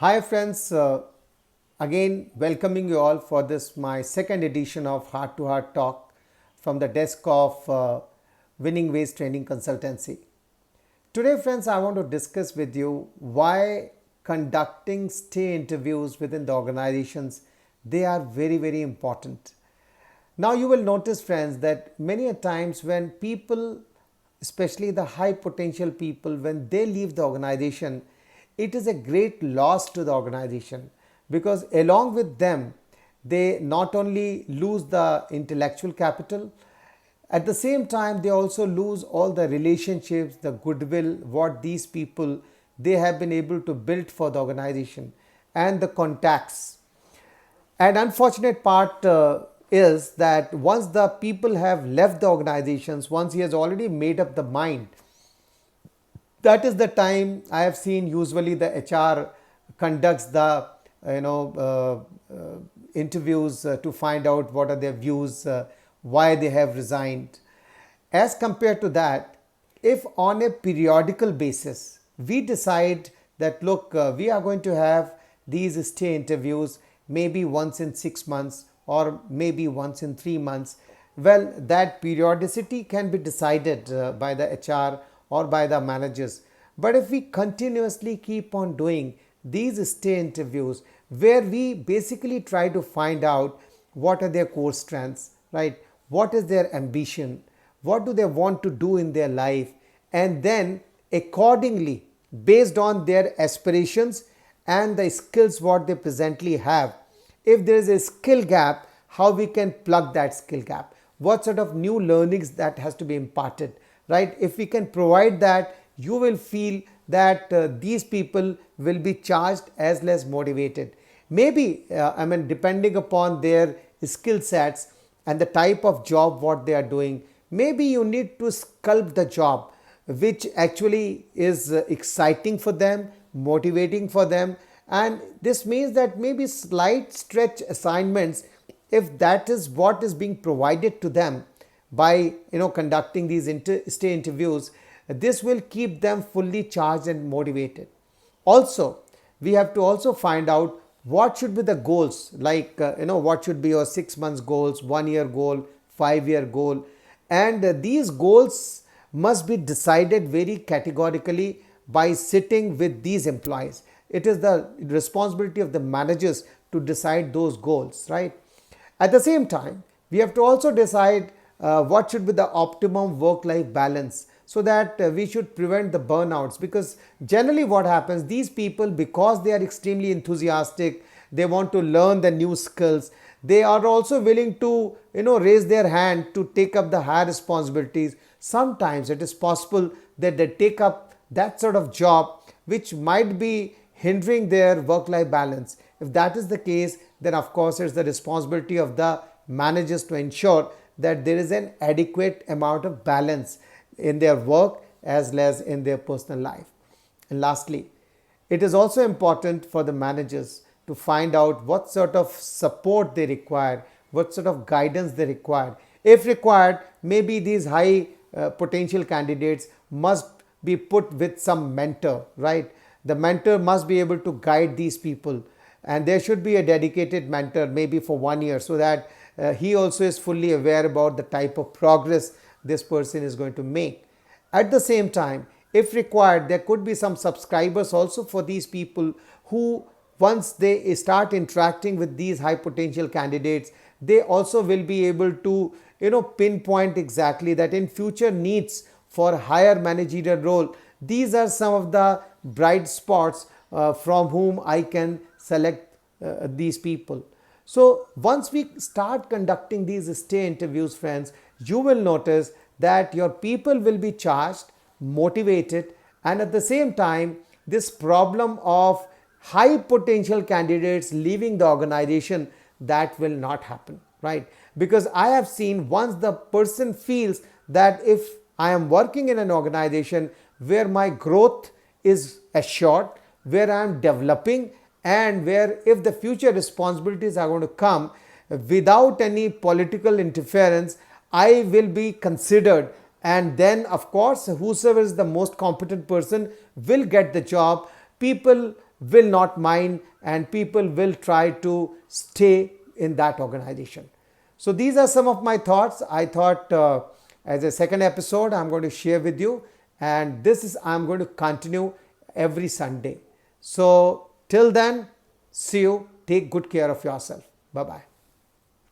Hi friends, again welcoming you all for this my second edition of Heart to Heart Talk from the desk of Winning Ways Training Consultancy. Today friends, I want to discuss with you why conducting stay interviews within the organizations, they are very important. Now you will notice friends that many a times when people, especially the high potential people, when they leave the organization, it is a great loss to the organization because along with them they not only lose the intellectual capital, at the same time they also lose all the relationships, the goodwill what these people they have been able to build for the organization and the contacts. And unfortunate part is that once the people have left the organizations, once he has already made up the mind, that is the time I have seen usually the HR conducts the interviews to find out what are their views, why they have resigned. As compared to that, if on a periodical basis we decide that look, we are going to have these stay interviews maybe once in 6 months or maybe once in 3 months, well, that periodicity can be decided by the HR or by the managers. But if we continuously keep on doing these stay interviews where we basically try to find out what are their core strengths, right? What is their ambition? What do they want to do in their life? And then accordingly, based on their aspirations and the skills what they presently have, if there is a skill gap, how we can plug that skill gap, what sort of new learnings that has to be imparted, right? If we can provide that, you will feel that these people will be charged as less motivated. Maybe depending upon their skill sets and the type of job what they are doing, maybe you need to sculpt the job which actually is exciting for them, motivating for them. And this means that maybe slight stretch assignments, if that is what is being provided to them by conducting these stay interviews, this will keep them fully charged and motivated. Also, we have to also find out what should be the goals, like what should be your 6 months goals, 1 year goal, 5 year goal. And these goals must be decided very categorically by sitting with these employees. It is the responsibility of the managers to decide those goals, right? At the same time, we have to also decide what should be the optimum work-life balance, so that we should prevent the burnouts. Because generally what happens, these people, because they are extremely enthusiastic, they want to learn the new skills, they are also willing to raise their hand to take up the higher responsibilities. Sometimes it is possible that they take up that sort of job which might be hindering their work-life balance. If that is the case, then of course it's the responsibility of the managers to ensure that there is an adequate amount of balance in their work as well as in their personal life. And lastly, it is also important for the managers to find out what sort of support they require, what sort of guidance they require. If required, maybe these high potential candidates must be put with some mentor, right? The mentor must be able to guide these people, and there should be a dedicated mentor maybe for 1 year, so that he also is fully aware about the type of progress this person is going to make. At the same time, if required, there could be some subscribers also for these people who, once they start interacting with these high potential candidates, they also will be able to pinpoint exactly that in future needs for higher managerial role, these are some of the bright spots from whom I can select these people. So once we start conducting these stay interviews, friends, you will notice that your people will be charged, motivated, and at the same time, this problem of high potential candidates leaving the organization, that will not happen, right? Because I have seen, once the person feels that if I am working in an organization where my growth is assured, where I am developing, and where if the future responsibilities are going to come without any political interference, I will be considered, and then of course whosoever is the most competent person will get the job. People will not mind, and people will try to stay in that organization. So these are some of my thoughts. I thought as a second episode I'm going to share with you, and this is I'm going to continue every Sunday. So till then, see you. Take good care of yourself. Bye bye.